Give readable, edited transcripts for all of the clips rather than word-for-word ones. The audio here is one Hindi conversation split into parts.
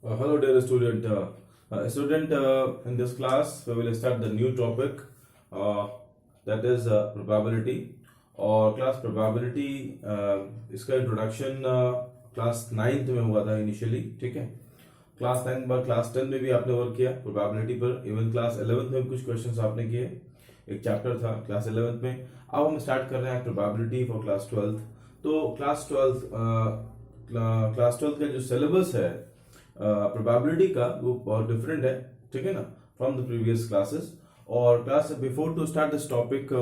Hello, dear student. In this class, we will start the new topic uh, that is probability. और क्लास प्रोबेबिलिटी इसका इंट्रोडक्शन क्लास 9th में हुआ था इनिशियली, ठीक है। क्लास 9 बाद क्लास 10 में भी आपने वर्क किया प्रोबेबिलिटी पर। इवन क्लास 11th में भी कुछ क्वेश्चंस आपने किए, एक चैप्टर था क्लास 11th में। अब हम स्टार्ट कर रहे हैं प्रोबेबिलिटी फॉर क्लास 12th। तो क्लास 12th का जो सिलेबस है प्रोबेबिलिटी का वो बहुत डिफरेंट है, ठीक है ना, फ्रॉम द प्रीवियस क्लासेस। और class before to start this topic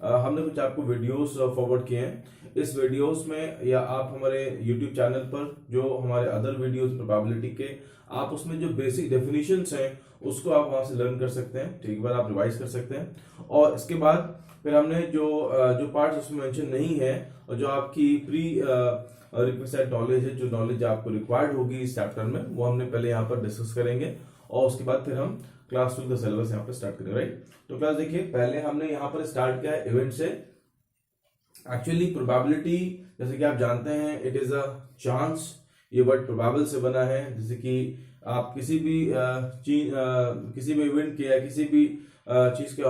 हमने कुछ आपको वीडियोस फॉरवर्ड किए हैं। इस वीडियोस में या आप हमारे यूट्यूब चैनल पर जो हमारे अदर वीडियोस प्रोबेबिलिटी के, आप उसमें जो बेसिक डेफिनेशंस हैं उसको आप वहां से लर्न कर सकते हैं, ठीक, एक बार आप रिवाइज कर सकते हैं। और इसके बाद फिर हमने जो पार्ट्स उसमें मेंशन नहीं है और जो आपकी प्री रिक्वेस्टेड नॉलेज है, जो नॉलेज आपको रिक्वायर्ड होगी इस चैप्टर में, वो हमने पहले यहाँ पर डिस्कस करेंगे और उसके बाद फिर हम क्लास 2 का सिलेबस यहाँ पर स्टार्ट करेंगे, राइट। तो क्लास देखिए, पहले हमने यहाँ पर स्टार्ट किया है इवेंट से। एक्चुअली प्रोबेबिलिटी जैसे कि आप जानते हैं इट इज अ चांस, ये वर्ड प्रोबेबल से बना है। जैसे कि आप किसी भी चीज, किसी भी इवेंट के या किसी भी चीज का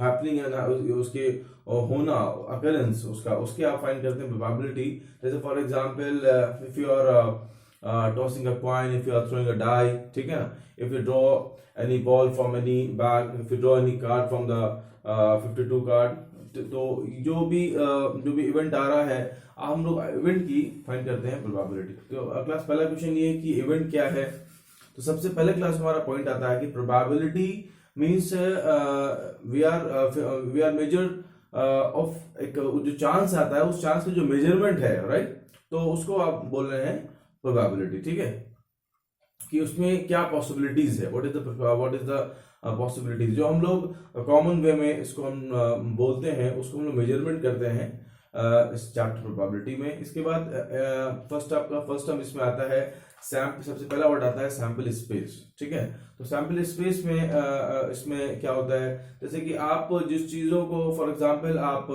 हैपनिंग है ना, उसके होना, अकरेंस, उसके आप फाइंड करते हैं प्रोबेबिलिटी। जैसे for example if you are tossing a coin, if you are throwing a die, ठीक है ना, if you draw any ball from any bag, if you draw any card from the 52 card, तो जो भी इवेंट आ रहा है हम लोग इवेंट की फाइंड करते हैं प्रोबेबिलिटी। तो क्लास पहला क्वेश्चन ये है कि इवेंट क्या है। तो सबसे पहले क्लास हमारा पॉइंट आता है कि probability means we are measure of, एक जो चांस आता है उस चांस का जो मेजरमेंट है, राइट, तो उसको आप बोल रहे हैं प्रोबेबिलिटी, ठीक है, कि उसमें क्या पॉसिबिलिटीज है, व्हाट इज द पॉसिबिलिटीज। जो हम लोग कॉमन वे में इसको हम बोलते हैं, उसको हम लोग मेजरमेंट करते हैं इस चैप्टर प्रोबेबिलिटी में। इसके बाद फर्स्ट टर्म इसमें आता है सैम्पल, सबसे पहला वर्ड आता है सैंपल स्पेस, ठीक है। तो सैंपल स्पेस में इसमें क्या होता है, जैसे कि आप जिस चीजों को, फॉर एग्जांपल आप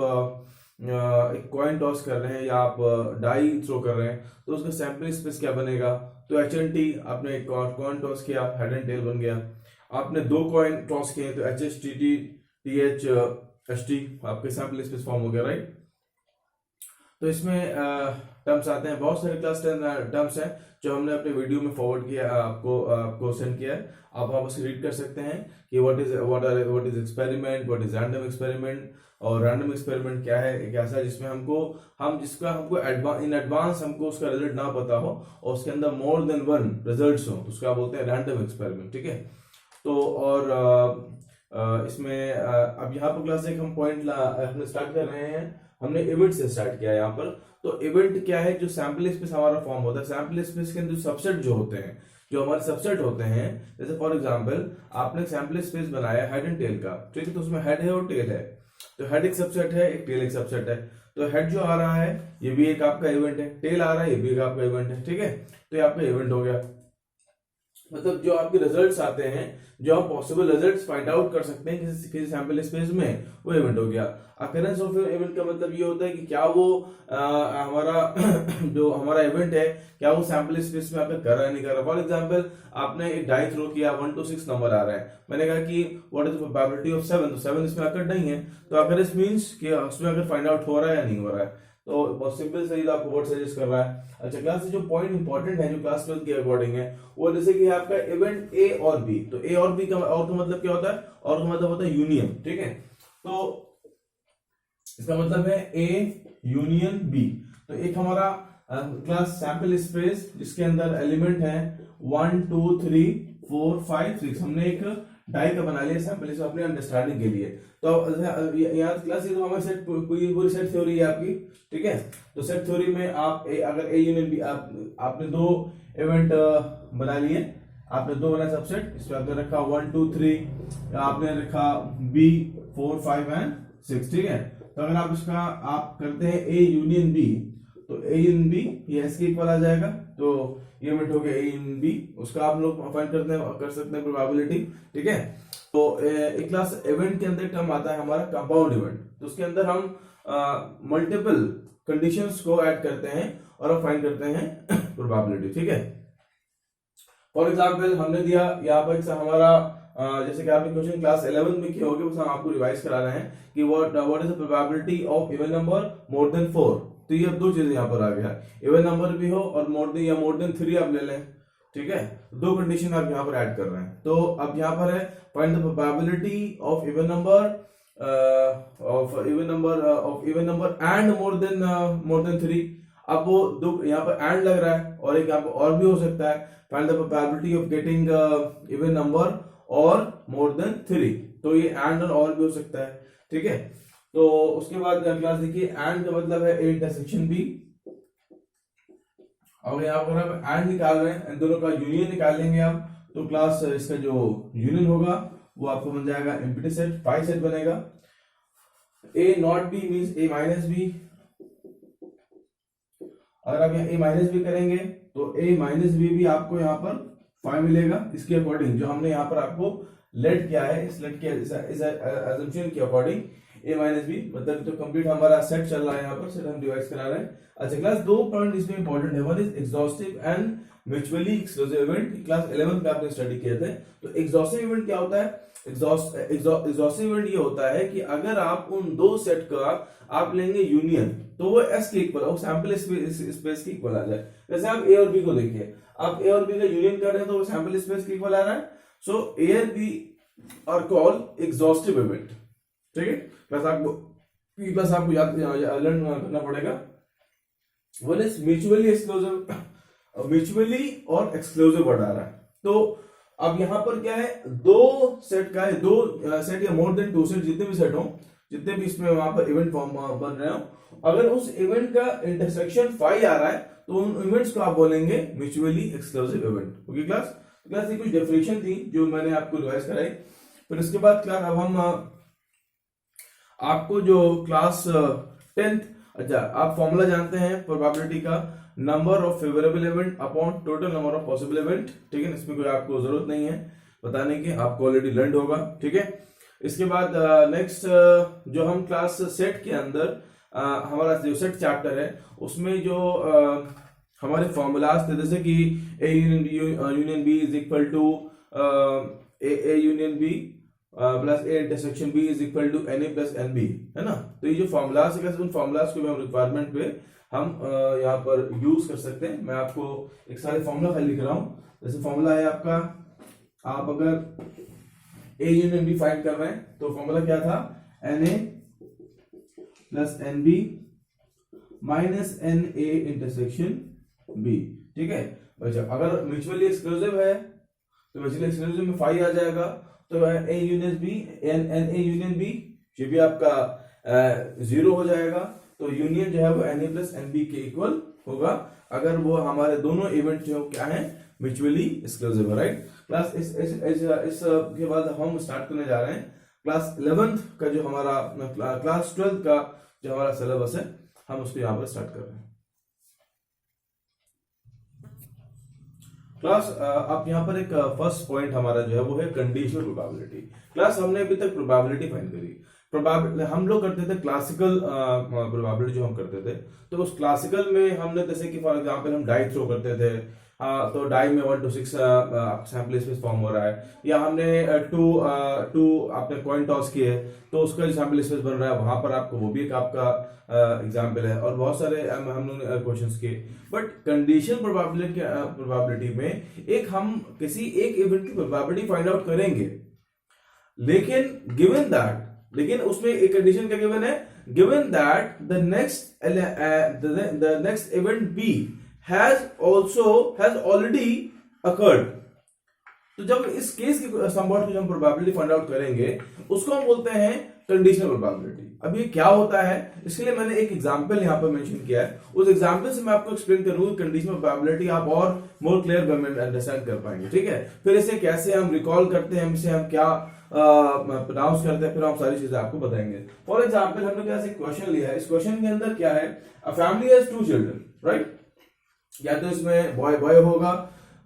एक कॉइन टॉस कर रहे हैं या आप डाई थ्रो कर रहे हैं, तो उसका सैंपल स्पेस क्या बनेगा। तो HNT, आपने एक कॉइन टॉस किया, हेड एंड टेल बन गया। आपने 2 कॉइन टॉस किए तो HSTT THST, आपके सैंपल स्पेस फॉर्म हो गया, राइट। तो इसमें टर्म्स आते हैं, बहुत सारे क्लास 10 टर्म्स हैं जो हमने अपने वीडियो में फॉरवर्ड किया, आपको सेंड किया है। आप वापस रीड कर सकते हैं कि what is experiment, what is random experiment. और रैंडम एक्सपेरिमेंट क्या है, एक ऐसा जिसमें हमको इन एडवांस हमको उसका रिजल्ट ना पता हो और उसके अंदर मोर देन 1 रिजल्ट्स हो, तो उसका बोलते हैं रैंडम एक्सपेरिमेंट, ठीक है। तो और इसमें अब यहाँ पर क्लास एक हम पॉइंट हमने स्टार्ट कर रहे हैं, हमने इवेंट से स्टार्ट किया यहाँ पर। तो इवेंट क्या है, जो सैंपल स्पेस हमारा फॉर्म होता है, सैंपल स्पेस के अंदर सबसेट जो होते हैं, जो हमारे सबसेट होते हैं, जैसे फॉर एग्जांपल आपने सैंपल स्पेस बनाया हेड एंड टेल का, ठीक है, तो उसमें हेड है और टेल है। तो हेड एक सबसेट है, एक टेल एक सबसेट है। तो हेड जो आ रहा है ये भी एक आपका इवेंट है, टेल आ रहा है ये भी एक आपका इवेंट है, ठीक है। तो ये आपका इवेंट हो गया। मतलब जो आपके रिजल्ट्स आते हैं, जो आप पॉसिबल रिजल्ट्स फाइंड आउट कर सकते हैं किसी सैंपल स्पेस में, वो इवेंट हो गया। अकरेंस ऑफ इवेंट का मतलब ये होता है कि क्या वो हमारा जो हमारा इवेंट है, क्या वो सैंपल स्पेस में आकर कर रहा है, नहीं कर रहा। फॉर एग्जांपल आपने एक डाई थ्रो किया, 1 to 6 नंबर आ रहा है, मैंने कहा कि what is the probability of 7, तो 7 इसमें आकर नहीं है। तो अकरेंस मींस कि उसमें अगर फाइंड आउट हो रहा है या नहीं हो रहा है। तो बहुत सिंपल सही आपको वर्ड सजेस्ट कर रहा है। अच्छा, क्लास से जो पॉइंट इंपॉर्टेंट है, जो क्लास 12 के अकॉर्डिंग है, वो जैसे कि आपका इवेंट ए और बी। तो ए और बी का और का मतलब क्या होता है, और का मतलब होता है यूनियन, ठीक है। तो इसका मतलब है ए यूनियन बी। तो एक हमारा क्लास सैंपल स्पेस जिसके अंदर एलिमेंट है 1 2 3 4 5 6, हमने एक डाई का बना लिया सैंपल स्पेस अपने अंडरस्टैंडिंग के लिए। तो यहाँ क्लास ये तो हमारे सेट पूरी सेट थ्योरी है आपकी, ठीक है। तो सेट थ्योरी में आप अगर ए यूनियन बी, आपने 2 इवेंट बना लिए, आपने 2 बना सबसेट, इसमें आपने रखा 1 2 3, आपने रखा बी 4 5 एंड 6, ठीक है। तो अगर आप इसका आप करते हैं ए यूनियन बी, तो ए यूनियन बी ये एस के इक्वल आ जाएगा। तो ये इवेंट हो गया ए यूनियन बी, उसका आप लोग फाइंड कर सकते हैं प्रोबेबिलिटी, ठीक है। तो एक क्लास इवेंट के अंदर टर्म आता है हमारा कंपाउंड इवेंट। तो उसके अंदर हम मल्टीपल कंडीशंस को ऐड करते हैं और अब फाइंड करते हैं प्रोबेबिलिटी, ठीक है। फॉर एग्जाम्पल हमने दिया यहाँ पर हमारा जैसे कि आपने क्वेश्चन क्लास 11 में किए होंगे, बस हम आपको रिवाइज करा रहे हैं कि what is the probability of even number more than 4। तो ये अब दो चीजें यहाँ पर आ गया, इवन नंबर भी हो और मोर देन 3 आप ले लें, ठीक है। दो कंडीशन आप यहाँ पर ऐड कर रहे हैं। तो अब यहाँ पर है find the probability of even number and more than 3। अब वो दो यहाँ पर एंड लग रहा है और एक यहाँ पर और भी हो सकता है, find the probability of getting even number और मोर देन 3। तो ये एंड और भी हो सकता है, ठीक है। तो उसके बाद क्लास देखिए, एंड का मतलब है इंटरसेक्शन बी। अब यहाँ पर हम एंड निकाल रहे हैं, इन दोनों का यूनियन निकाल लेंगे आप, तो क्लास इसका जो यूनियन होगा वो आपको बन जाएगा एम्प्टी सेट, पाई सेट बनेगा। A not B means A minus B. अगर आप यहाँ ए माइनस बी करेंगे तो ए माइनस बी भी आपको यहाँ पर 5 मिलेगा। इसके अकॉर्डिंग जो हमने यहाँ पर आपको लेट किया है, इस लेट के असम्पशन के अकॉर्डिंग ए माइनस बी, मतलब तो कंप्लीट हमारा सेट चल रहा है, यहाँ पर सेट हम डिवाइड करा रहे हैं। अच्छा क्लास, दो पॉइंट इसमें इंपॉर्टेंट है, one is exhaustive and mutually exclusive event. Class 11 में आपने स्टडी किए थे। तो एग्जॉस्टिव इवेंट क्या होता है? एग्जॉस्टिव इवेंट ये होता है कि अगर आप उन दो सेट का आप लेंगे यूनियन, तो वो एस के इक्वल, वो सैंपल स्पेस के इक्वल आ जाए। जैसे आप ए और बी को देखिए, आप ए और बी का यूनियन कर रहे हैं तो वो सैंपल स्पेस के इक्वल आ रहा है। सो ए और B are called exhaustive event, ठीक है। प्लस आपको याद लर्न करना पड़ेगा। One is mutually exclusive, mutually और एक्सक्लूसिव वर्ड आ रहा है। तो अब यहां पर क्या है, दो सेट का है, दो सेट या मोर देन 2 सेट, जितने भी सेट हो, जितने भी इसमें वहां पर इवेंट फॉर्म बन रहे हो, अगर उस इवेंट का इंटरसेक्शन 5 आ रहा है तो उन इवेंट्स को आप बोलेंगे mutually exclusive event. Okay class ये कुछ डेफिनेशन थी जो मैंने आपको रिवाइज कराई। फिर इसके बाद क्लास अब हम आपको जो क्लास 10th, अच्छा आप फॉर्मूला जानते हैं प्रोबेबिलिटी का, number of favourable event upon total number of possible event, ठीक है। इसमें कोई आपको जरूरत नहीं है बताने की, आपको ऑलरेडी लर्न होगा, ठीक है। इसके बाद नेक्स्ट जो हम क्लास सेट के अंदर हमारा जो सेट चैप्टर है उसमें जो हमारे फॉर्मूलाज थे, जैसे कि A union B is equal to A union B plus A intersection B is equal to n A plus n B, है ना। तो ये जो फॉर्मूलाज है, उन फॉर्मूलाज को भी हम रिक्वायरमेंट पे हम यहाँ पर यूज कर सकते हैं। मैं आपको एक सारे फॉर्मूला फाइल लिख रहा हूँ। जैसे फॉर्मूला है आपका, आप अगर ए यूनियन बी फाइंड कर रहे हैं तो फॉर्मूला क्या था, n A plus n B minus n A intersection B, ठीक है। अच्छा अगर म्यूचुअली एक्सक्लूसिव है तो म्यूचुअली एक्सक्लूसिव में 5 आ जाएगा, तो A union B n A union B, ये भी आपका 0 हो जाएगा। तो यूनियन जो है वो n A plus n B के इक्वल होगा अगर वो हमारे दोनों इवेंट जो क्या है म्यूचुअली एक्सक्लूसिव है, राइट। क्लास इस के बाद हम स्टार्ट करने जा रहे हैं क्लास 11th का जो हमारा क्लास 12th का जो हमारा सिलेबस है, हम उसको यहाँ पर स्टार्ट कर रहे हैं। क्लास अब यहाँ पर एक फर्स्ट पॉइंट हमारा जो है वो है कंडीशनल प्रोबेबिलिटी। क्लास हमने अभी तक प्रोबेबिलिटी फाइंड करी, प्रोबेबिलिटी हम लोग करते थे क्लासिकल प्रोबेबिलिटी जो हम करते थे। तो उस क्लासिकल में हमने जैसे कि फॉर एग्जांपल हम डाई थ्रो करते थे, तो डाई में 1 to 6 सैंपल स्पेस फॉर्म हो रहा है, या हमने टू आपने कॉइन टॉस किए तो उसका जो सैंपल स्पेस बन रहा है वहां पर आपको, वो भी एक आपका एग्जाम्पल है। और बहुत सारे हम लोगों ने क्वेश्चंस किए। बट कंडीशन प्रोबेबिलिटी में एक हम किसी एक इवेंट की प्रोबेबिलिटी फाइंड आउट करेंगे, लेकिन उसमें एक कंडीशन क्या गिवन है, given that the next event B has already occurred। तो जब इस केस की समवॉट की हम प्रोबेबिलिटी फाइंड आउट करेंगे उसको हम बोलते हैं कंडीशनल प्रोबेबिलिटी। अब ये क्या होता है, इसके लिए मैंने एक एग्जांपल यहाँ पर मेंशन किया है। उस एग्जांपल से मैं आपको एक्सप्लेन करूंगा कंडीशनल प्रोबेबिलिटी, आप और मोर क्लियर अंडरस्टैंड कर पाएंगे, ठीक है। फिर इसे कैसे हम रिकॉल करते हैं, इसे हम क्या प्रोनाउंस करते हैं, फिर हम सारी चीजें आपको बताएंगे। फॉर एग्जाम्पल हमने कैसे क्वेश्चन लिया है, इस क्वेश्चन के अंदर क्या है, a family has 2 children, right. या तो इसमें बॉय बॉय होगा,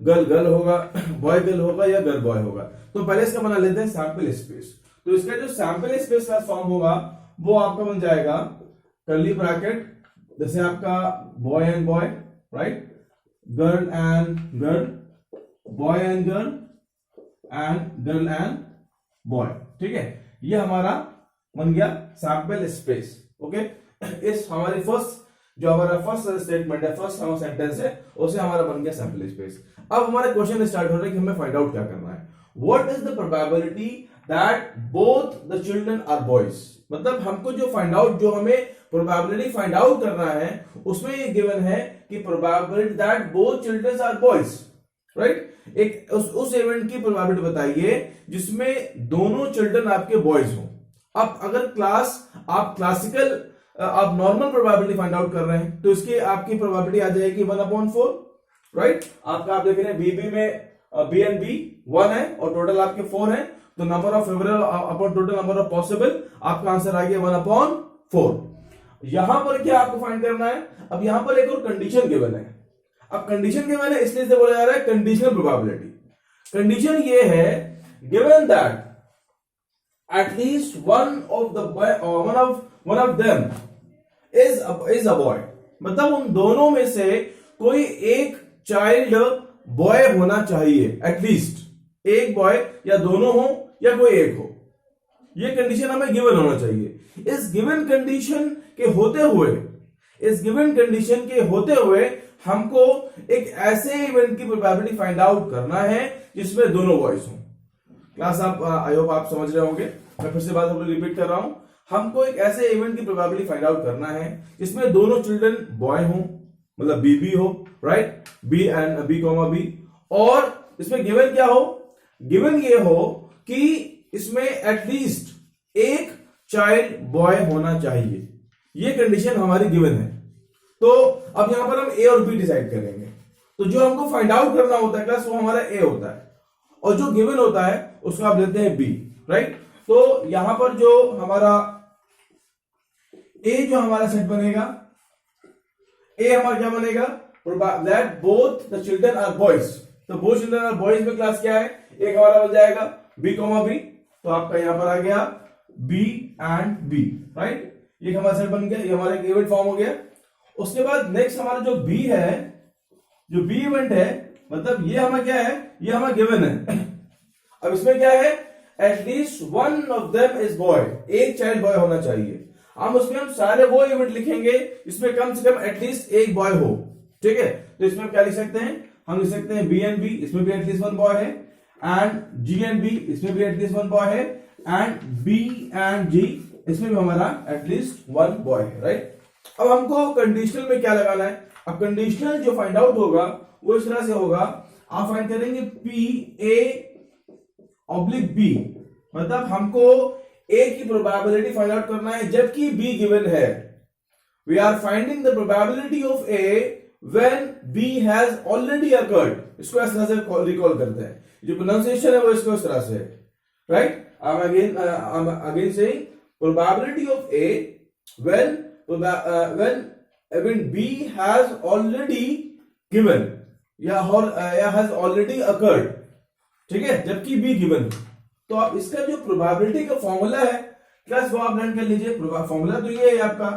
गर्ल गर्ल होगा, बॉय गर्ल होगा या गर्ल बॉय होगा। तो पहले इसका बना लेते हैं सैंपल स्पेस। तो इसका जो सैंपल स्पेस का फॉर्म होगा वो आपका बन जाएगा कर्ली ब्रैकेट, जैसे आपका boy and boy, right, girl and girl, boy and girl and boy. ठीक है, ये हमारा बन गया सैंपल स्पेस। ओके, इस हमारी जो हमारा फर्स्ट स्टेटमेंट है, फर्स्ट हमारा सेंटेंस है, उसे हमारा बन गया सैंपल स्पेस। अब हमारे क्वेश्चन स्टार्ट हो रहा है कि हमें फाइंड आउट क्या करना है। What is the probability that both the children are boys. मतलब हमको जो फाइंड आउट, जो हमें प्रोबेबिलिटी फाइंड आउट करना है, उसमें ये गिवन है कि probability that both children are boys, right. एक उस इवेंट की प्रोबेबिलिटी बताइए जिसमें दोनों चिल्ड्रन आपके बॉयज हो। अब अगर आप नॉर्मल प्रोबेबिलिटी फाइंड आउट कर रहे हैं तो इसकी आपकी प्रोबेबिलिटी आ जाएगी 1/4, राइट। आपका आप देख रहे हैं बीबी में बी एंड बी 1 है और टोटल आपके 4 है, तो number of favourable upon total number of possible, आपका आंसर आ गया 1/4। यहां पर क्या आपको फाइंड करना है, अब यहां पर एक और कंडीशन गिवन है। अब कंडीशन गिवन है इसलिए से बोला जा रहा है कंडीशनल प्रोबेबिलिटी। कंडीशन ये है given that at least one of them is a boy. मतलब उन दोनों में से कोई एक चाइल्ड बॉय होना चाहिए, एटलीस्ट एक बॉय, या दोनों हो या कोई एक हो। ये कंडीशन हमें गिवन होना चाहिए। इस गिवन कंडीशन के होते हुए हमको एक ऐसे इवेंट की प्रोबेबिलिटी फाइंड आउट करना है जिसमें दोनों बॉयज हों। क्लास आई होप आप समझ रहे होंगे, मैं फिर से बात रिपीट कर रहा हूं। हमको एक ऐसे इवेंट की प्रोबेबिलिटी फाइंड आउट करना है जिसमें दोनों चिल्ड्रन बॉय हो, मतलब बी हो, राइट, बी एंड बी, और इसमें गिवन क्या हो, गिवन ये हो कि इसमें एटलीस्ट एक चाइल्ड बॉय होना चाहिए। ये कंडीशन हमारी गिवन है। तो अब यहां पर हम ए और बी डिसाइड करेंगे। तो जो हमको फाइंड आउट करना होता है क्लास, वो हमारा ए होता है, और जो गिवन होता है उसको आप लेते हैं बी, राइट। तो यहां पर जो हमारा सेट बनेगा, ए हमारा क्या बनेगा, that both the children are boys. तो बोथ चिल्ड्रन आर बॉयज में क्लास क्या है, एक हमारा बन जाएगा बी, तो आपका यहां पर आ गया बी एंड बी, राइट। ये हमारा सेट बन गया, ये हमारा इवेंट फॉर्म हो गया। उसके बाद नेक्स्ट हमारा जो बी है, जो बी इवेंट है, मतलब ये हमारा क्या है, ये हमारा गिवन है। अब इसमें क्या है, at least one of them is boy, एक चाइल्ड बॉय होना चाहिए। उसमें हम सारे वो इवेंट लिखेंगे इसमें कम से कम एटलीस्ट एक बॉय हो। ठीक है, तो इसमें हम क्या लिख सकते हैं, हम लिख सकते हैं बी एंड बी, इसमें भी एटलीस्ट वन बॉय है, एंड जी एंड बी, इसमें भी एटलीस्ट वन बॉय है, एंड बी एंड जी, इसमें भी हमारा एटलीस्ट वन बॉय है, राइट। अब हमको कंडीशनल में क्या लगाना है, अब कंडीशनल जो फाइंड आउट होगा वो इस तरह से होगा, आप फाइंड करेंगे पी ए ऑब्लिक बी, मतलब हमको ए की प्रोबेबिलिटी फाइंड आउट करना है जबकि बी गिवन है। We are finding the probability of A when B has already occurred. इसको इस तरह से रिकॉल करते हैं, जो प्रोनाउंसिएशन है वो इसको इस तरह से, right. I'm again saying probability of A when B has already given या has already occurred, ठीक है, जबकि B given। तो आप इसका जो प्रोबेबिलिटी का फॉर्मूला है क्लास वो आप लर्न कर लीजिए। फॉर्मूला तो ये है आपका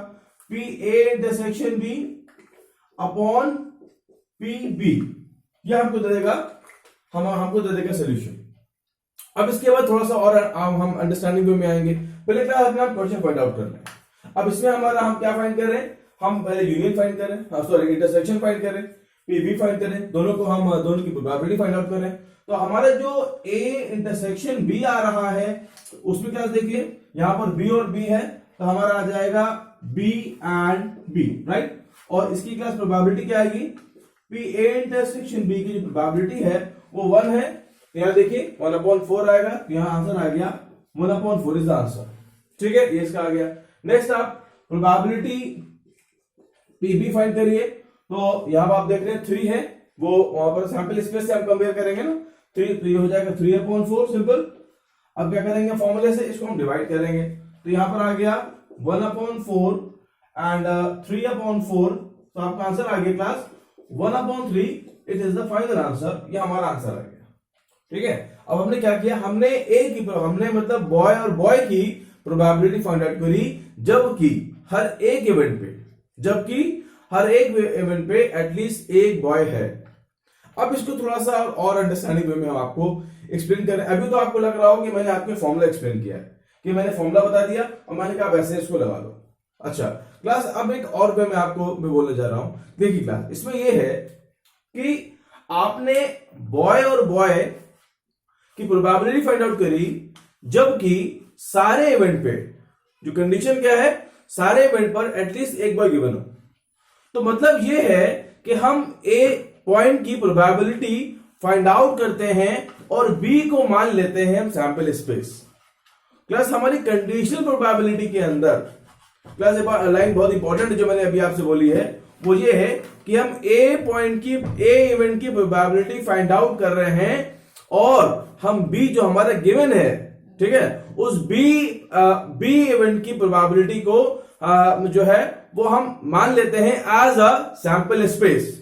P A intersection B upon P B, यह हमको दे देगा, हमको दे देगा सोल्यूशन। अब इसके बाद थोड़ा सा और हम अंडरस्टैंडिंग में आएंगे। पहले क्या अपना क्वेश्चन फाइंड आउट करना है। अब इसमें हम क्या फाइंड कर रहे हैं, हम पहले यूनियन फाइंड कर रहे हैं, सॉरी इंटरसेक्शन फाइंड कर रहे हैं, पीबी फाइंड कर रहे हैं, दोनों की प्रोबेबिलिटी फाइंड आउट कर रहे हैं। तो हमारा जो ए इंटरसेक्शन बी आ रहा है उसमें क्या देखिए, यहां पर बी और बी है, तो हमारा आ जाएगा बी एंड बी, राइट। और इसकी क्लास प्रोबेबिलिटी क्या आएगी, पी ए इंटरसेक्शन बी की जो प्रोबेबिलिटी है वो 1 है। यहां देखिए 1/4 आएगा, तो यहां आंसर आ गया 1/4 इज द आंसर। ठीक है, ये इसका आ गया। नेक्स्ट आप प्रोबेबिलिटी पीबी फाइंड करिए। तो यहां पर आप देख रहे हैं 3 है, वो वहां पर सैंपल स्पेस से हम कंपेयर करेंगे ना, 3 हो जाएगा 3/4 सिंपल। अब क्या करेंगे, फॉर्मूले से इसको हम डिवाइड करेंगे, तो यहां पर आ गया 1/4 एंड 3/4, तो आपका आंसर आ गया class 1/3। It is the final answer, ये हमारा आंसर आ गया। ठीक है, अब हमने क्या किया, हमने मतलब बॉय और बॉय की प्रोबेबिलिटी फाइंड आउट करी जबकि हर एक इवेंट पे एटलीस्ट एक बॉय है। अब इसको थोड़ा सा और अंडरस्टैंडिंग वे में हम आपको एक्सप्लेन करें। अभी तो आपको लग रहा हो कि मैंने आपको फॉर्मूला एक्सप्लेन किया है, कि मैंने फॉर्मूला बता दिया और मैंने कहा वैसे इसको लगा लो। अच्छा क्लास, अब एक और वे मैं आपको मैं बोलने जा रहा हूं। देखिए क्लास, इसमें यह है कि आपने बॉय और बॉय की प्रोबेबिलिटी फाइंड आउट करी, जबकि सारे इवेंट पे जो कंडीशन क्या है, सारे इवेंट पर एटलीस्ट एक बॉय गिवन हो। तो मतलब यह है कि हम ए पॉइंट की प्रोबेबिलिटी फाइंड आउट करते हैं और बी को मान लेते हैं हम सैंपल स्पेस। प्लस हमारी कंडीशनल प्रोबेबिलिटी के अंदर प्लस लाइन बहुत इंपॉर्टेंट जो मैंने अभी आपसे बोली है वो ये है कि हम ए पॉइंट की, ए इवेंट की प्रोबेबिलिटी फाइंड आउट कर रहे हैं और हम बी जो हमारा गिवन है, ठीक है, उस बी इवेंट की प्रोबेबिलिटी को जो है वो हम मान लेते हैं एज अ सैंपल स्पेस।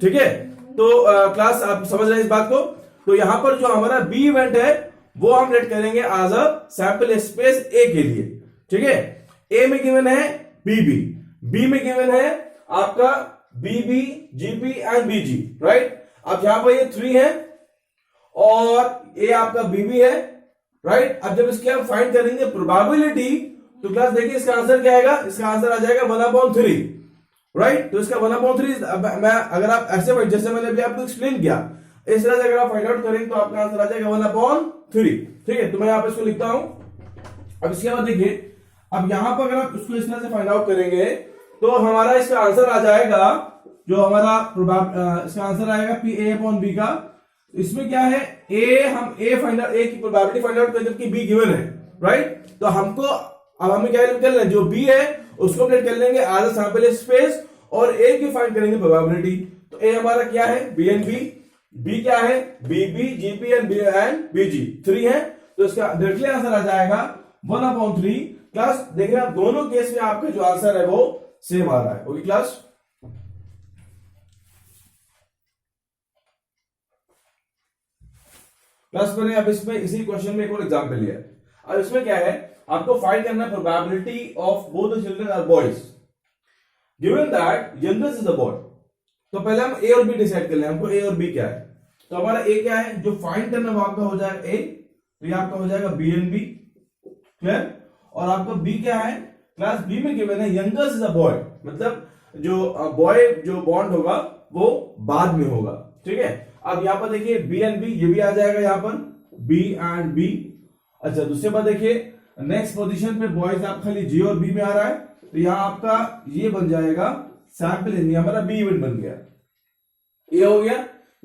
ठीक है, तो क्लास आप समझ रहे हैं इस बात को। तो यहां पर जो हमारा बी इवेंट है वो हम लेट करेंगे एज अ सैंपल स्पेस ए के लिए। ठीक है, ए में गिवन है बीबी, बी में गिवन है आपका बीबी, जीपी एंड बीजी, राइट। अब यहां पर ये 3 है और ए आपका बीबी है, राइट। अब जब इसके हम फाइंड करेंगे प्रोबेबिलिटी, तो क्लास देखिए इसका आंसर क्या आएगा, इसका आंसर आ जाएगा 1/3, राइट। तो इसका 1/3 मैं अगर आप ऐसे जैसे मैंने अभी आपको एक्सप्लेन किया, इस तरह से अगर आप फाइंड आउट करेंगे तो आपका आंसर आ जाएगा 1/3। ठीक है, तो मैं यहां पर इसको लिखता हूं। अब इसके बाद देखिए, अब यहां पर अगर आप इसको इस तरह से फाइंड आउट करेंगे तो हमारा इसका आंसर आ जाएगा, जो हमारा इसका आंसर आएगा PA/B का। इसमें क्या है, ए हम ए की प्रोबेबिलिटी फाइंड आउट करें जबकि बी गिवन है, राइट। तो हमको अब हमें क्या कर लेंगे, जो बी है उसको अपडेट कर लेंगे एज अ सैंपल स्पेस और ए की फाइंड करेंगे प्रोबेबिलिटी। तो ए हमारा क्या है, बी एंड बी क्या है, बीबी, जीपी एंड बीजी 3 है। तो इसका डायरेक्टली आंसर आ जाएगा 1/3। क्लास देखिए, आप दोनों केस में आपका जो आंसर है वो सेम आ रहा है। ओके क्लास, मैंने अब इसमें इसी क्वेश्चन में एक और एग्जांपल लिया है। अब इसमें क्या है, आपको फाइंड करना है probability of both the children are boys given that youngest is a boy. तो पहले हम ए और बी डिसाइड कर लें, हमको ए और बी क्या है। तो हमारा ए क्या है, जो फाइंड करना वो आपका हो जाएगा ए, तो ये आपका हो जाएगा बी एंड बी, क्लियर। और आपका बी क्या है, क्लास बी में गिवन है यंगेस्ट इज अ बॉय, मतलब जो बॉय जो बॉन्ड होगा वो बाद में होगा। ठीक है, अब यहां पर देखिए बी एंड बी, ये भी आ जाएगा यहां पर बी एंड बी। अच्छा, दूसरे बात देखिए, नेक्स्ट पोजीशन पे बॉयज आप खाली जी और बी में आ रहा है, तो यहां आपका ये बन जाएगा सैंपल, हमारा बी इवेंट बन गया, ए हो गया,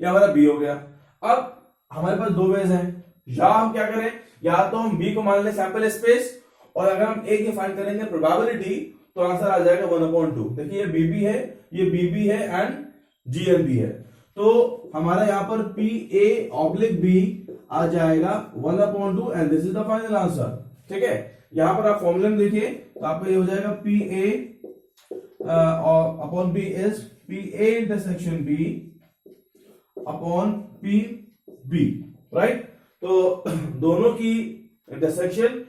ये हमारा बी हो गया। अब हमारे पास 2 वेज हैं, या हम क्या करें, या तो हम बी को मान लें सैंपल स्पेस, और अगर हम ए की फाइंड करेंगे प्रोबेबिलिटी तो आंसर आ जाएगा 1/2। देखिए ये बीबी है, ये बीबी है एंड जी एंड बी है, तो हमारा यहां पर PA/B आ जाएगा 1/2 and this is the final answer. ठीक है, यहां पर आप फॉर्मूला में देखिए तो आपका ये हो जाएगा PA/B is PA intersection B upon PB, right. तो दोनों की इंटरसेक्शन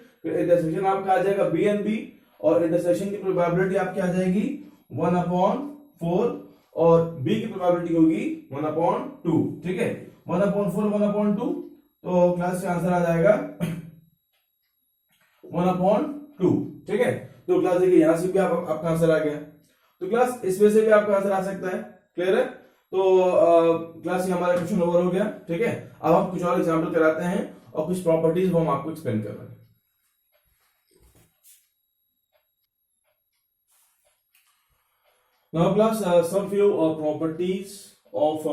आपका आ जाएगा बी एंड बी, और इंटरसेक्शन की प्रोबेबिलिटी आपकी आ जाएगी 1/4 और बी की प्रोबेबिलिटी होगी 1/2। ठीक है, 1/4 1/2, तो क्लास का आंसर आ जाएगा 1/2। ठीक है, तो क्लास देखिए यहां से भी आपका आंसर आ गया, तो क्लास इसमें से भी आपका आंसर आ सकता है, क्लियर है। तो क्लास ये हमारा क्वेश्चन ओवर हो गया। ठीक है, अब हम कुछ और एग्जांपल कराते हैं और कुछ प्रॉपर्टीज वो हम आपको एक्सप्लेन कर रहे हैं। Now class, some few properties of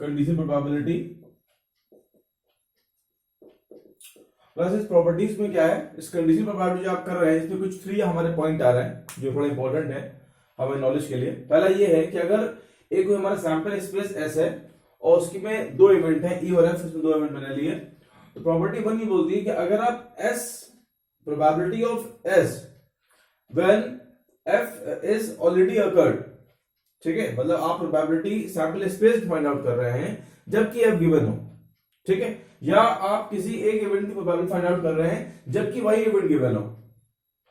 condition probability। Plus इस प्रॉपर्टीज में क्या है, इस कंडीशन प्रोबेबिलिटी जो आप कर रहे हैं इसमें कुछ 3 हमारे पॉइंट आ रहे हैं जो थोड़ा इंपॉर्टेंट है हमारे नॉलेज के लिए। पहला ये है कि अगर एक कोई हमारा सैंपल स्पेस एस है और उसकी में 2 इवेंट है ई और एफ, इसमें 2 इवेंट मैंने लिए, तो प्रॉपर्टी 1 ये बोलती है कि अगर आप S probability of S when f is already occurred, ठीक है, मतलब आप probability sample space find out कर रहे हैं जबकि f गिवन हो, ठीक है, या आप किसी एक इवेंट की प्रोबेबिलिटी फाइंड आउट कर रहे हैं जबकि वही इवेंट गिवन हो।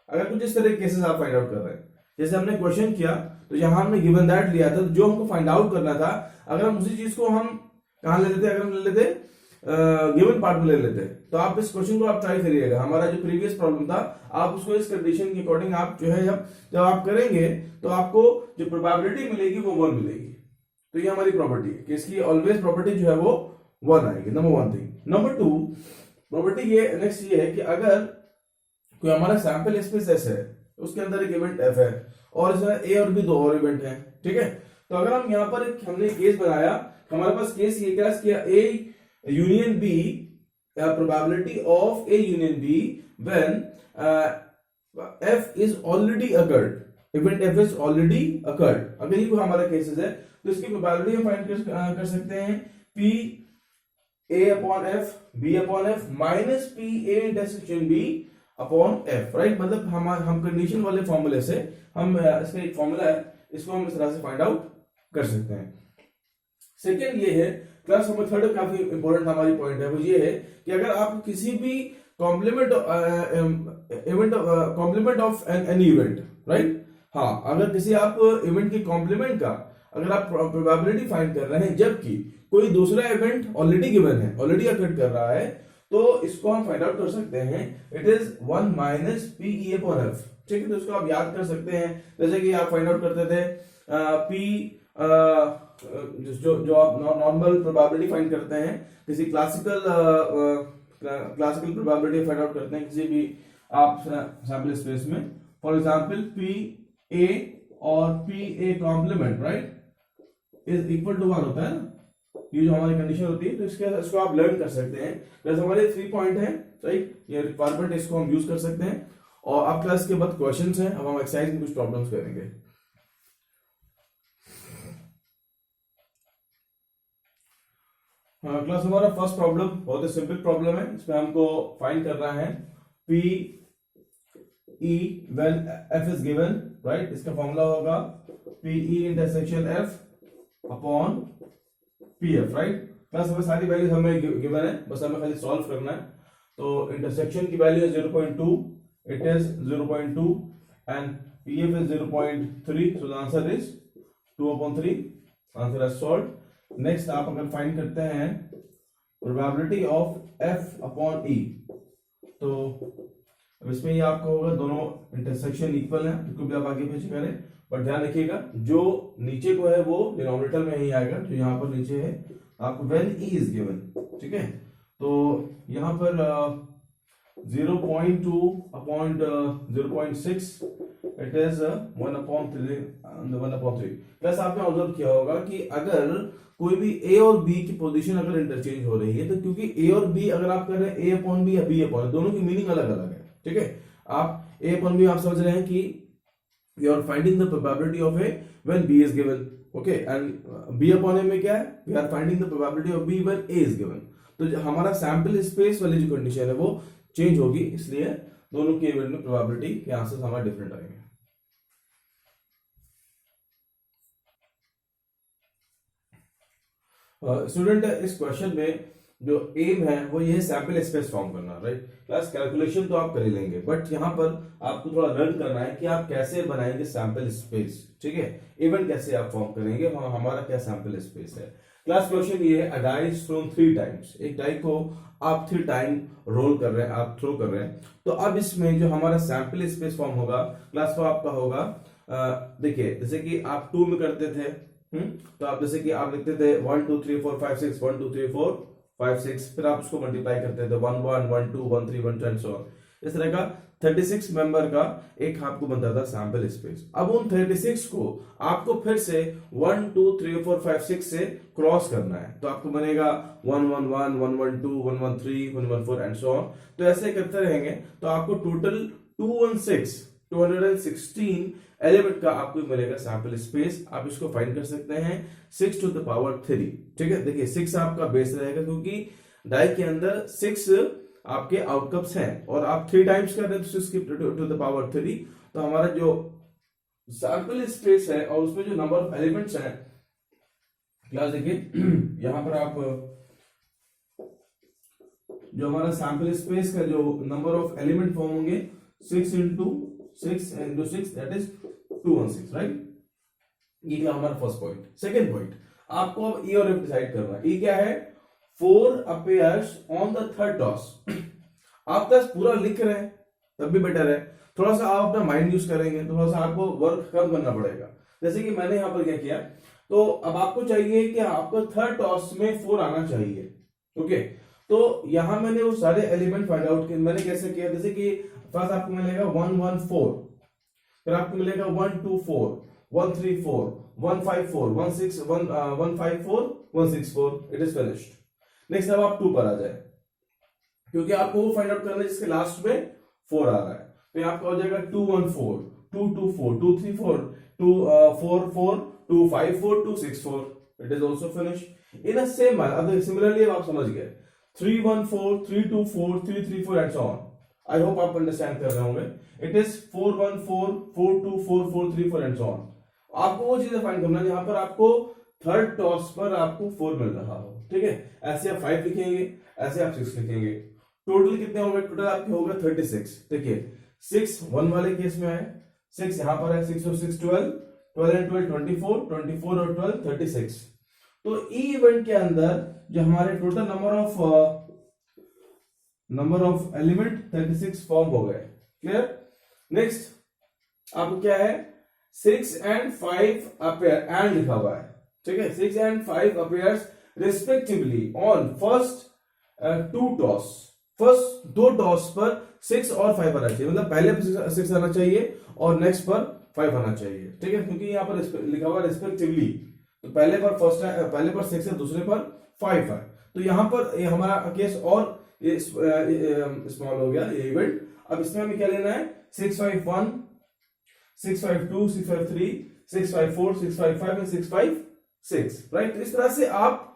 अगर कुछ इस तरह के केसेस आप फाइंड आउट कर रहे हैं, जैसे हमने क्वेश्चन किया तो यहाँ हमने गिवन दैट लिया था, जो हमको फाइंड आउट करना था, अगर हम उसी चीज को हम कहाँ ले लेते, अगर हम ले लेते गिवन पार्ट में ले लेते, तो आप इस क्वेश्चन को आप ट्राई करिएगा। हमारा जो प्रीवियस प्रॉब्लम था, आप उसको इस कंडीशन के अकॉर्डिंग आप जो है जब आप करेंगे तो आपको जो प्रोबेबिलिटी मिलेगी वो 1 मिलेगी। तो ये हमारी प्रॉपर्टी है कि इसकी ऑलवेज प्रॉपर्टी जो है वो 1 आएगी, नंबर 1 थिंग। नंबर 2 प्रॉपर्टी ये नेक्स्ट ये है कि अगर कोई हमारा सैंपल स्पेस एस है, उसके अंदर एक इवेंट एफ है और इसमें ए और बी 2 और इवेंट है, ठीक है। तो अगर हम यहाँ पर हमने केस बनाया, हमारे पास केस ये क्या किया, A union B, probability of A union B when F is already occurred, event F is already occurred. अगर ये कोई हमारा केसेस है तो इसकी प्रोबेबिलिटी हम फाइंड कर सकते हैं P A upon F B upon F minus P A intersection B upon F, right. मतलब हम कंडीशन वाले फॉर्मूले से हम इसका एक फॉर्मूला है, इसको हम इस तरह से फाइंड आउट कर सकते हैं। सेकेंड ये है, क्लास नंबर 3 काफी इंपॉर्टेंट हमारी पॉइंट है, वो ये है कि अगर आप किसी भी complement of any event, right, हाँ, अगर किसी आप इवेंट के कॉम्प्लीमेंट का अगर आप प्रोबेबिलिटी फाइंड कर रहे हैं जबकि कोई दूसरा इवेंट ऑलरेडी गिवन है, ऑलरेडी अकर्ड कर रहा है, तो इसको हम फाइंड आउट कर सकते हैं, it is 1 minus P E upon F, ठीक है। तो इसको आप याद कर सकते हैं, जैसे कि आप फाइंड आउट करते थे पी जो आप नॉर्मल प्रोबेबिलिटी फाइंड करते हैं, किसी क्लासिकल प्रोबेबिलिटी फाइंड आउट करते हैं किसी भी आप सैंपल स्पेस में, फॉर एग्जांपल पी ए और P A complement, right, is equal to 1 होता है ना, ये जो हमारी कंडीशन होती है। तो इसको आप लर्न कर सकते हैं, जैसे हमारे 3 पॉइंट है, राइट, ये रिक्वायरमेंट, इसको हम यूज कर सकते हैं। और अब क्लास के बाद क्वेश्चंस हैं, अब हम एक्सरसाइज में कुछ प्रॉब्लम्स करेंगे। क्लास हमारा फर्स्ट प्रॉब्लम बहुत ही सिंपल प्रॉब्लम है, इसमें हमको फाइंड करना है P E when F is given, right. इसका फॉर्मूला होगा P E intersection F upon P F, right. Plus हमें सारी वैल्यूज हमें गिवन है, बस हमें खाली सॉल्व करना है। तो इंटरसेक्शन की वैल्यू है 0.2, it is 0.2 and P F is 0.3, so the answer is 2/3, answer is solved. Next आप अगर फाइंड करते हैं प्रोबेबिलिटी ऑफ एफ अपॉन ई, तो अब इसमें ये आपका होगा दोनों इंटरसेक्शन इक्वल है, तो भी आप आगे पीछे करें, बट ध्यान रखिएगा जो नीचे को है वो डिनोमिनेटर में ही आएगा, जो यहाँ पर नीचे है आपको व्हेन ई इज गिवन, ठीक है। तो यहाँ पर 0.2 अपॉन 0.6, इट इज 1/3। प्लस आपने ऑब्जर्व किया होगा कि अगर कोई भी ए और बी की पोजीशन अगर इंटरचेंज हो रही है, तो क्योंकि ए और बी अगर आप कर रहे हैं ए अपॉन बी या बी अपॉन, दोनों की मीनिंग अलग अलग है, ठीक है। आप ए अपॉन बी आप समझ रहे हैं कि you are finding the probability of A when B is given, okay, and B upon A में क्या है, we are finding the probability of B when A is given। तो हमारा सैंपल स्पेस वाली जो कंडीशन है वो चेंज होगी, इसलिए दोनों के इवेंट में प्रोबेबिलिटी के आंसर्स हमारे डिफरेंट आएंगे। स्टूडेंट इस क्वेश्चन में जो एम है वो ये सैंपल स्पेस फॉर्म करना, राइट। प्लस कैलकुलेशन तो आप कर ही लेंगे, बट यहाँ पर आपको थोड़ा लर्न करना है कि आप कैसे बनाएंगे सैंपल स्पेस, ठीक है। इवेंट कैसे आप फॉर्म करेंगे, हमारा क्या सैंपल स्पेस है। क्लास क्वेश्चन ये है, डाई इज थ्रोन 3 टाइम्स, एक डाई को आप 3 टाइम रोल कर रहे हैं, आप थ्रो कर रहे हैं। तो अब इसमें जो हमारा सैंपल स्पेस फॉर्म होगा क्लास को आपका होगा, देखिए जैसे कि आप 2 में करते थे, तो आप जैसे कि आप लिखते थे 1 2 3 4 5 6, 1 2 3 4 5 6, फिर आप उसको मल्टीप्लाई करते थे 1 1 1 2 1 3 1 2 एंड सो ऑन। इस तरह का 36 मेंबर का एक आपको बनता था सैंपल स्पेस। अब उन 36 को आपको फिर से 1 2 3 4 5 6 से क्रॉस करना है, तो आपको बनेगा 1 1 1 1 1 2 1 1 3 1 1 4 एंड सो ऑन। तो ऐसे करते रहेंगे तो आपको टोटल 216 एलिमेंट का आपको मिलेगा सैंपल स्पेस। आप इसको फाइंड कर सकते हैं 6 to the power 3, ठीक है। देखिए 6 आपका बेस रहेगा क्योंकि डाई के अंदर 6 आपके आउटकम्स हैं और आप 3 टाइम्स कर रहे हैं, तो 6 to the power 3। तो हमारा जो सैंपल स्पेस है और उसमें जो नंबर ऑफ एलिमेंट्स हैं, क्लास देखिए यहां पर आप जो हमारा सैंपल स्पेस का जो नंबर ऑफ एलिमेंट फॉर्म होंगे 6 into 6 दैट इज 216, राइट। ये था हमारा फर्स्ट पॉइंट। सेकंड पॉइंट, आपको अब ई और एफ डिसाइड करना है। ई क्या है? 4 appears on the third toss. आप बस पूरा लिख रहे हैं तब भी बेटर है, थोड़ा सा आप अपना माइंड यूज करेंगे, थोड़ा सा आपको वर्क कम करना पड़ेगा। जैसे कि मैंने यहां पर क्या किया, तो अब आपको चाहिए कि आपको थर्ड टॉस में 4 आना चाहिए। ओके, तो यहां मैंने वो सारे एलिमेंट फाइंड आउट किए। मैंने कैसे किया, जैसे कि फर्स्ट आपको मिलेगा 1 1 4, फिर आपको मिलेगा 1 2 4 1 3 4 1 5 4 1 6 1 1 5 4 1 6 4, इट इज फिनिश्ड। नेक्स्ट अब आप 2 पर आ जाए, क्योंकि आपको वो फाइंड आउट करना है जिसके लास्ट में 4 आ रहा है। तो यहाँ आपका हो जाएगा 2 1 4 2 2 4 2 3 4 2 4 4 2 5 4 2 6 4, it is also finished in a same manner. अब सिमिलरली आप समझ गए 3 1 4 3 2 4 3 3 4 and so on. I hope आप अंडरस्टैंड कर रहे होंगे। It is 4 1 4 4 2 4 4 3 4 and so on. आपको वो चीजें फाइंड करना है जहां पर आपको थर्ड टॉस पर आपको 4 मिल रहा हो। ठीक है, ऐसे आप 5 लिखेंगे, ऐसे आप 6 लिखेंगे। टोटल कितने हो गए? टोटल आपके हो गए 36। देखिए 6 1 वाले केस में है, 6 यहां पर है, 6 और 6 12, 12 एंड 12 24, 24 और 12 36। तो ई इवेंट के अंदर जो हमारे total number of element 36 form हो गए। क्लियर? नेक्स्ट आपको क्या है, 6 एंड 5 अपीयर एंड लिखा हुआ है। ठीक है, 6 and 5 appears respectively on first 2 toss. First 2 toss पर 6 और 5 आना चाहिए, मतलब पहले पर 6 आना चाहिए और नेक्स्ट पर 5 आना चाहिए। ठीक है, क्योंकि यहाँ पर लिखा हुआ रिस्पेक्टिवली, तो पहले पर 6 है, दूसरे पर 5 है। तो यहां पर ये हमारा केस और स्मॉल हो गया ये इवेंट। अब इसमें हमें क्या लेना है, 6 5 1 6 5 2 6 5 3 6 5 4 6 5 5 एंड 6 5 6, राइट। इस तरह से आप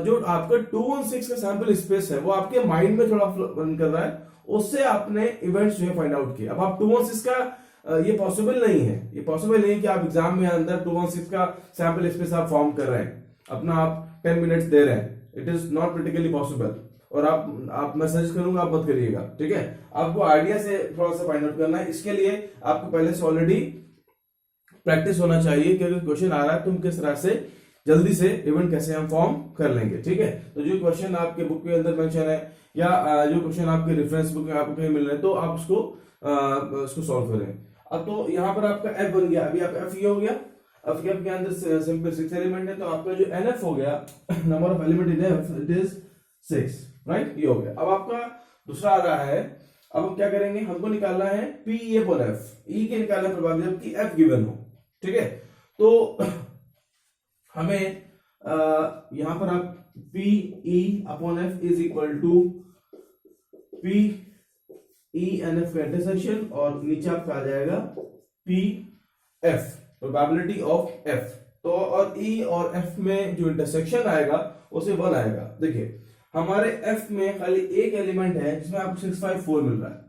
जो आपका 2 1 6 का सैंपल स्पेस है वो आपके माइंड में थोड़ा रन कर रहा है, उससे आपने इवेंट्स जो है फाइंड आउट किए। अब आप 2 1 6 का ये पॉसिबल नहीं है, ये पॉसिबल नहीं है कि आप एग्जाम में अंदर 2 1 6 का सैंपल स्पेस आप फॉर्म कर रहे हैं, अपना आप 10 मिनट्स दे रहे हैं। It is not practically possible. और आप मैं सजेस्ट करूंगा आप मत करिएगा। ठीक है, आपको आइडिया से थोड़ा सा फाइंड आउट करना है। इसके लिए आपको पहले से ऑलरेडी प्रैक्टिस होना चाहिए कि क्वेश्चन आ रहा है तुम किस तरह से जल्दी से इवेंट कैसे हम फॉर्म कर लेंगे। ठीक है, तो जो क्वेश्चन आपके बुक के अंदर मेंशन है या जो क्वेश्चन आपके रेफरेंस बुक में आपको कहीं मिल रहे हैं, तो आप उसको सॉल्व करें। अब तो यहाँ पर आपका एफ बन गया, अभी आप एफ ये हो गया। अब के अंदर सिंपल 6 एलिमेंट है, तो आपका जो एनएफ हो गया, number of element in F, it is 6, right. ये हो गया। अब आपका दूसरा आ रहा है, अब हम क्या करेंगे, हमको निकालना है पी ए अपॉन एफ। ई के निकालने पर बाद जबकि एफ गिवन हो। ठीक है, तो हमें यहां पर आप P E upon F is equal to P E n F का इंटरसेक्शन, और नीचे आपका आ जाएगा P F, probability of F. तो और ई और एफ में जो इंटरसेक्शन आएगा उसे 1 आएगा। देखिए हमारे एफ में खाली एक एलिमेंट है जिसमें आपको 6 5 4 मिल रहा है,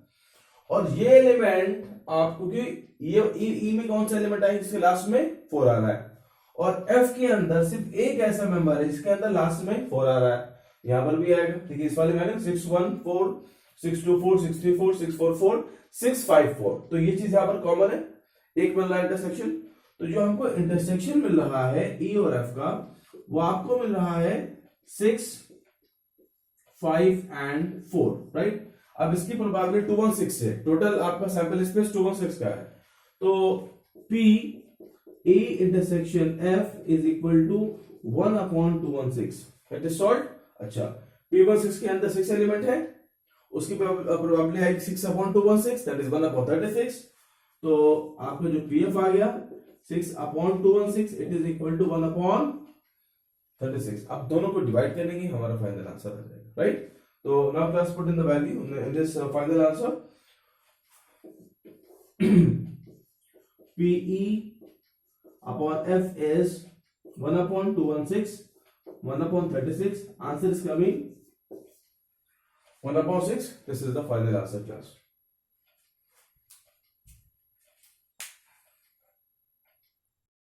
और ये एलिमेंट आपको कि ये ई में कौन सा एलिमेंट आएगा जिसके लास्ट में 4 आ रहा है, और एफ के अंदर सिर्फ एक ऐसा मेंबर है जिसके अंदर लास्ट में 4 आ रहा है। यहां पर भी आएगा। ठीक है, इस वाले में 6 1 4 6 2 4 6 3 4 6 4 4 6 5 4, तो ये चीज यहां पर कॉमन है, एक मिल रहा है इंटरसेक्शन। तो जो हमको इंटरसेक्शन मिल रहा है ई और एफ का, वो आपको मिल रहा है 6 5 एंड 4, राइट। अब इसकी प्रोबेबिलिटी 2 1 6 है, टोटल आपका सैंपल स्पेस 2 1 6 का है। तो P A intersection F is equal to 1 upon 2 1 6, it is solve. अच्छा, P1 6 के अंदर 6 एलिमेंट है, उसकी प्रोबेबिलिटी है 6 अपॉन 2 1 6, दैट इज 1 अपॉन 36। तो आपका जो PF आ गया 6 upon 2 1 6, it is equal to 1 upon 36। अब दोनों को डिवाइड करेंगे, हमारा फाइनल आंसर आ जाएगा, राइट। तो now class put in the value in this final answer. PE upon F is 1 upon 216, 1 upon 36. Answer is coming 1 upon 6. This is the final answer, class.